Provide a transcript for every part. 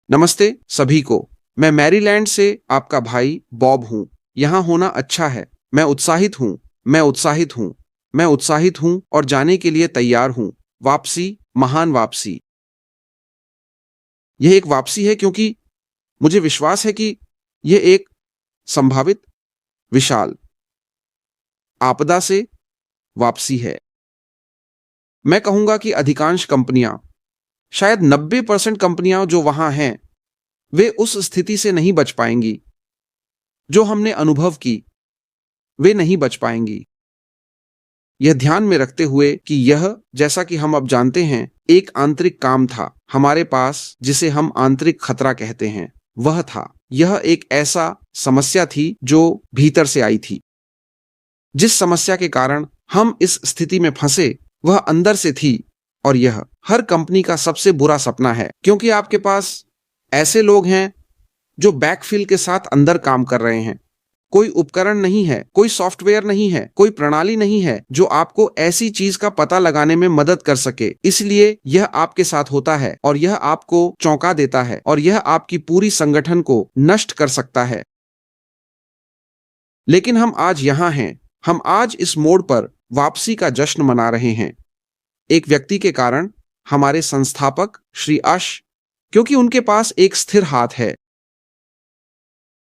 नमस्ते सभी को। मैं मैरीलैंड से आपका भाई बॉब हूँ। यहाँ होना अच्छा है। मैं उत्साहित हूँ। मैं उत्साहित हूँ। मैं उत्साहित हूँ और जाने के लिए तैयार हूँ। वापसी, महान वापसी। यह एक वापसी है क्योंकि मुझे विश्वास है कि यह एक संभावित विशाल आपदा से वापसी है। मैं कहूंगा कि अधिकांश कंपनियां, शायद 90% कंपनियां जो वहां हैं, वे उस स्थिति से नहीं बच पाएंगी जो हमने अनुभव की। वे नहीं बच पाएंगी। यह ध्यान में रखते हुए कि यह, जैसा कि हम अब जानते हैं, एक आंतरिक काम था हमारे पास जिसे हम आंतरिक खतरा कहते हैं। वह था, यह एक ऐसा समस्या थी जो भीतर से आई थी। जिस समस्या के कारण हम इस स्थिति में फंसे वह अंदर से थी। और यह हर कंपनी का सबसे बुरा सपना है, क्योंकि आपके पास ऐसे लोग हैं जो बैकफिल के साथ अंदर काम कर रहे हैं। कोई उपकरण नहीं है, कोई सॉफ्टवेयर नहीं है, कोई प्रणाली नहीं है जो आपको ऐसी चीज का पता लगाने में मदद कर सके। इसलिए यह आपके साथ होता है और यह आपको चौंका देता है और यह आपकी पूरी संगठन को नष्ट कर सकता है। लेकिन हम आज यहां हैं। हम आज इस मोड़ पर वापसी का जश्न मना रहे हैं। एक व्यक्ति के कारण, हमारे संस्थापक श्री अश, क्योंकि उनके पास एक स्थिर हाथ है।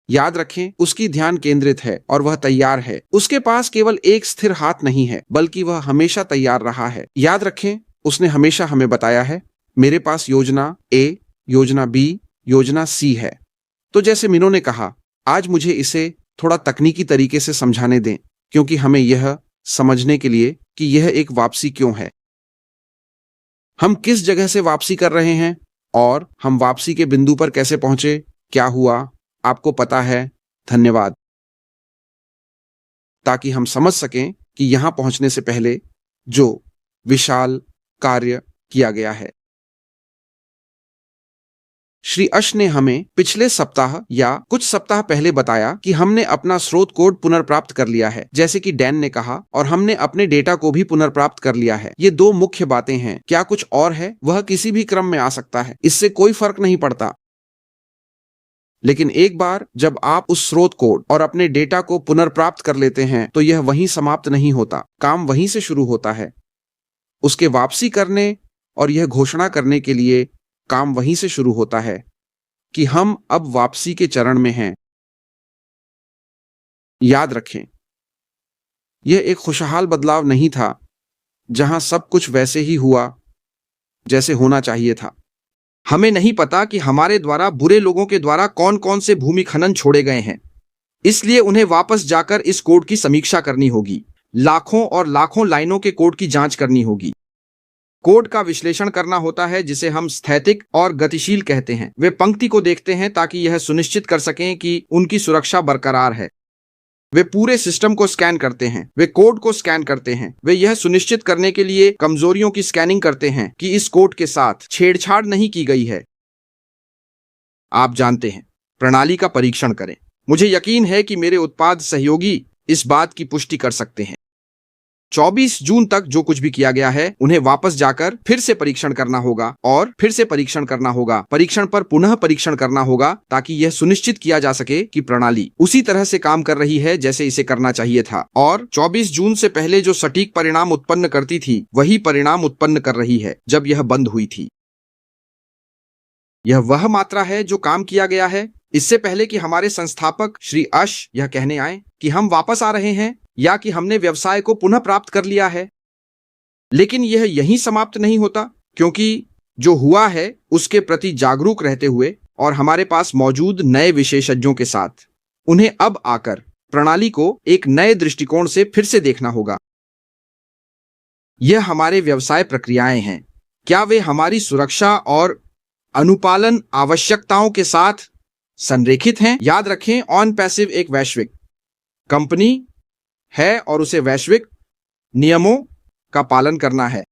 याद रखें, उसकी ध्यान केंद्रित है और वह तैयार है। उसके पास केवल एक स्थिर हाथ नहीं है, बल्कि वह हमेशा तैयार रहा है। याद रखें, उसने हमेशा हमें बताया है, मेरे पास योजना ए, योजना बी, योजना सी है। तो जैसे मीनो ने कहा, आज मुझे इसे थोड़ा तकनीकी तरीके से समझाने दें, क्योंकि हमें यह समझने के लिए कि यह एक वापसी क्यों है। हम किस जगह से वापसी कर रहे हैं और हम वापसी के बिंदु पर कैसे पहुंचे, क्या हुआ, आपको पता है। धन्यवाद। ताकि हम समझ सकें कि यहां पहुंचने से पहले जो विशाल कार्य किया गया है। श्री अश ने हमें पिछले सप्ताह या कुछ सप्ताह पहले बताया कि हमने अपना स्रोत कोड पुनर्प्राप्त कर लिया है, जैसे कि डैन ने कहा, और हमने अपने डेटा को भी पुनर्प्राप्त कर लिया है। ये दो मुख्य बातें हैं। क्या कुछ और है? वह किसी भी क्रम में आ सकता है, इससे कोई फर्क नहीं पड़ता। लेकिन एक बार जब आप उस स्रोत कोड और अपने डेटा को पुनर्प्राप्त कर लेते हैं, तो यह वहीं समाप्त नहीं होता। काम वहीं से शुरू होता है। उसके वापसी करने और यह घोषणा करने के लिए काम वहीं से शुरू होता है कि हम अब वापसी के चरण में हैं। याद रखें, यह एक खुशहाल बदलाव नहीं था जहां सब कुछ वैसे ही हुआ जैसे होना चाहिए था। हमें नहीं पता कि हमारे द्वारा बुरे लोगों के द्वारा कौन कौन से भूमि खनन छोड़े गए हैं। इसलिए उन्हें वापस जाकर इस कोड की समीक्षा करनी होगी। लाखों और लाखों लाइनों के कोड की जांच करनी होगी। कोड का विश्लेषण करना होता है, जिसे हम स्थैतिक और गतिशील कहते हैं। वे पंक्ति को देखते हैं ताकि यह सुनिश्चित कर सकें कि उनकी सुरक्षा बरकरार है। वे पूरे सिस्टम को स्कैन करते हैं। वे कोड को स्कैन करते हैं। वे यह सुनिश्चित करने के लिए कमजोरियों की स्कैनिंग करते हैं कि इस कोड के साथ छेड़छाड़ नहीं की गई है। आप जानते हैं, प्रणाली का परीक्षण करें। मुझे यकीन है कि मेरे उत्पाद सहयोगी इस बात की पुष्टि कर सकते हैं। 24 जून तक जो कुछ भी किया गया है, उन्हें वापस जाकर फिर से परीक्षण करना होगा और फिर से परीक्षण करना होगा। परीक्षण पर पुनः परीक्षण करना होगा ताकि यह सुनिश्चित किया जा सके कि प्रणाली उसी तरह से काम कर रही है जैसे इसे करना चाहिए था, और 24 जून से पहले जो सटीक परिणाम उत्पन्न करती थी वही परिणाम उत्पन्न कर रही है जब यह बंद हुई थी। यह वह मात्रा है जो काम किया गया है। इससे पहले कि हमारे संस्थापक श्री अश यह कहने आए कि हम वापस आ रहे हैं या कि हमने व्यवसाय को पुनः प्राप्त कर लिया है। लेकिन यह यहीं समाप्त नहीं होता, क्योंकि जो हुआ है उसके प्रति जागरूक रहते हुए और हमारे पास मौजूद नए विशेषज्ञों के साथ, उन्हें अब आकर प्रणाली को एक नए दृष्टिकोण से फिर से देखना होगा। यह हमारे व्यवसाय प्रक्रियाएं हैं। क्या वे हमारी सुरक्षा और अनुपालन आवश्यकताओं के साथ संरेखित हैं? याद रखें, ऑन पैसिव एक वैश्विक कंपनी है और उसे वैश्विक नियमों का पालन करना है।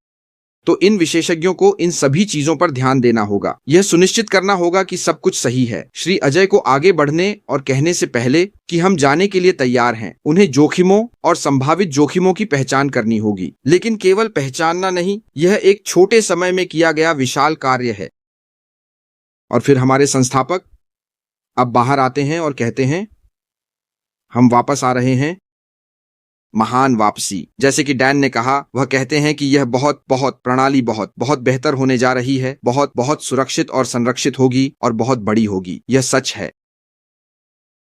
तो इन विशेषज्ञों को इन सभी चीजों पर ध्यान देना होगा। यह सुनिश्चित करना होगा कि सब कुछ सही है। श्री अजय को आगे बढ़ने और कहने से पहले कि हम जाने के लिए तैयार हैं, उन्हें जोखिमों और संभावित जोखिमों की पहचान करनी होगी। लेकिन केवल पहचानना नहीं, यह एक छोटे समय में किया गया विशाल कार्य है। और फिर हमारे संस्थापक अब बाहर आते हैं और कहते हैं, हम वापस आ रहे हैं। महान वापसी। जैसे कि डैन ने कहा, वह कहते हैं कि यह प्रणाली बहुत बेहतर होने जा रही है, बहुत सुरक्षित और संरक्षित होगी और बहुत बड़ी होगी। यह सच है।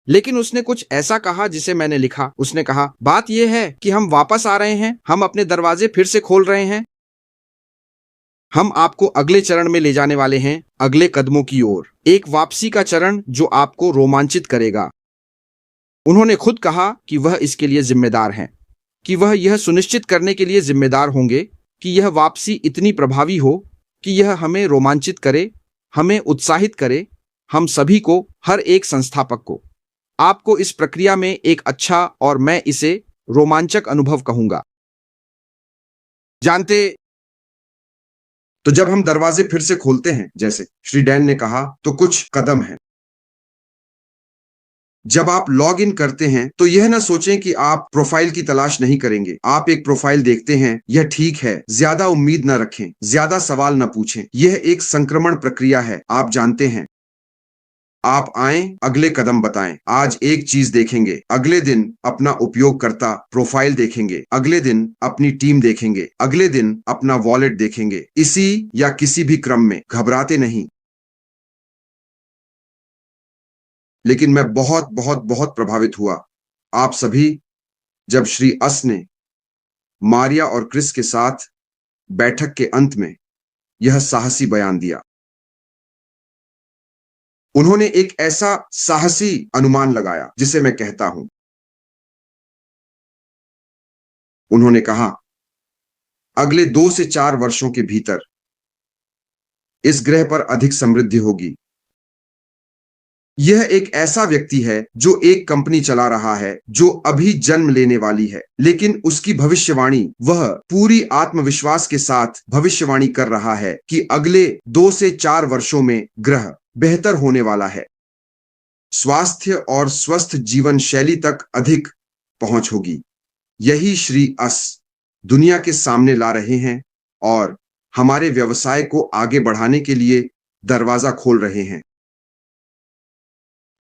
लेकिन उसने कुछ ऐसा कहा जिसे मैंने लिखा। उसने कहा, बात यह है कि हम वापस आ रहे हैं, हम अपने दरवाजे फिर से खोल रहे हैं। हम आपको अगले चरण में ले जाने वाले हैं, अगले कदमों की ओर। एक वापसी का चरण जो आपको रोमांचित करेगा। उन्होंने खुद कहा कि वह इसके लिए जिम्मेदार हैं, कि वह यह सुनिश्चित करने के लिए जिम्मेदार होंगे कि यह वापसी इतनी प्रभावी हो कि यह हमें रोमांचित करे, हमें उत्साहित करे, हम सभी को, हर एक संस्थापक को। आपको इस प्रक्रिया में एक अच्छा, और मैं इसे रोमांचक अनुभव कहूंगा। जानते, तो जब हम दरवाजे फिर से खोलते हैं, जैसे श्री डैन ने कहा, तो कुछ कदम हैं। जब आप लॉग इन करते हैं तो यह ना सोचें कि आप प्रोफाइल की तलाश नहीं करेंगे। आप एक प्रोफाइल देखते हैं, यह ठीक है। ज्यादा उम्मीद न रखें, ज्यादा सवाल न पूछें। यह एक संक्रमण प्रक्रिया है, आप जानते हैं। आप आएं, अगले कदम बताएं। आज एक चीज देखेंगे, अगले दिन अपना उपयोगकर्ता प्रोफाइल देखेंगे, अगले दिन अपनी टीम देखेंगे, अगले दिन अपना वॉलेट देखेंगे। इसी या किसी भी क्रम में घबराते नहीं। लेकिन मैं बहुत प्रभावित हुआ, आप सभी, जब श्री अस ने मारिया और क्रिस के साथ बैठक के अंत में यह साहसी बयान दिया। उन्होंने एक ऐसा साहसी अनुमान लगाया जिसे मैं कहता हूं। उन्होंने कहा, अगले 2 से 4 वर्षों के भीतर इस ग्रह पर अधिक समृद्धि होगी। यह एक ऐसा व्यक्ति है जो एक कंपनी चला रहा है जो अभी जन्म लेने वाली है, लेकिन उसकी भविष्यवाणी, वह पूरी आत्मविश्वास के साथ भविष्यवाणी कर रहा है कि अगले 2 से 4 वर्षों में ग्रह बेहतर होने वाला है। स्वास्थ्य और स्वस्थ जीवन शैली तक अधिक पहुंच होगी। यही श्री अस दुनिया के सामने ला रहे हैं और हमारे व्यवसाय को आगे बढ़ाने के लिए दरवाजा खोल रहे हैं।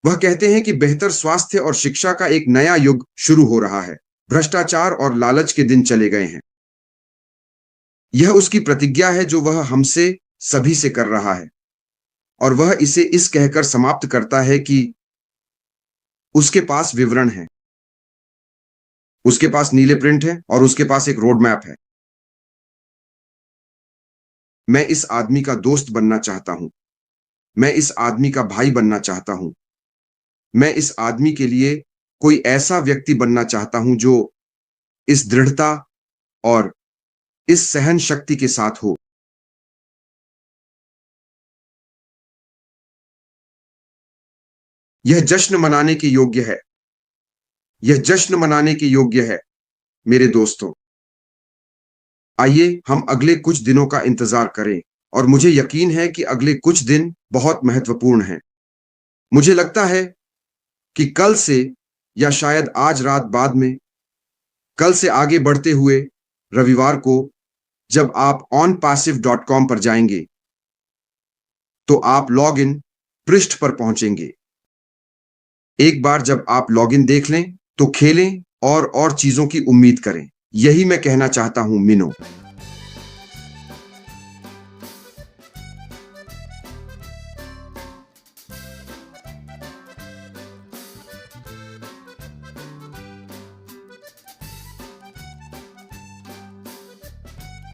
वह कहते हैं कि बेहतर स्वास्थ्य और शिक्षा का एक नया युग शुरू हो रहा है। भ्रष्टाचार और लालच के दिन चले गए हैं। यह उसकी प्रतिज्ञा है जो वह हमसे सभी से कर रहा है, और वह इसे इस कहकर समाप्त करता है कि उसके पास विवरण है, उसके पास नीले प्रिंट है और उसके पास एक रोड मैप है। मैं इस आदमी का दोस्त बनना चाहता हूं। मैं इस आदमी का भाई बनना चाहता हूं। मैं इस आदमी के लिए कोई ऐसा व्यक्ति बनना चाहता हूं जो इस दृढ़ता और इस सहन शक्ति के साथ हो। यह जश्न मनाने के योग्य है। यह जश्न मनाने के योग्य है, मेरे दोस्तों। आइए हम अगले कुछ दिनों का इंतजार करें, और मुझे यकीन है कि अगले कुछ दिन बहुत महत्वपूर्ण हैं। मुझे लगता है कि कल से, या शायद आज रात बाद में, कल से आगे बढ़ते हुए रविवार को, जब आप onpassive.com पर जाएंगे तो आप लॉग इन पृष्ठ पर पहुंचेंगे। एक बार जब आप लॉग इन देख लें तो खेलें और चीजों की उम्मीद करें। यही मैं कहना चाहता हूं, मिनो।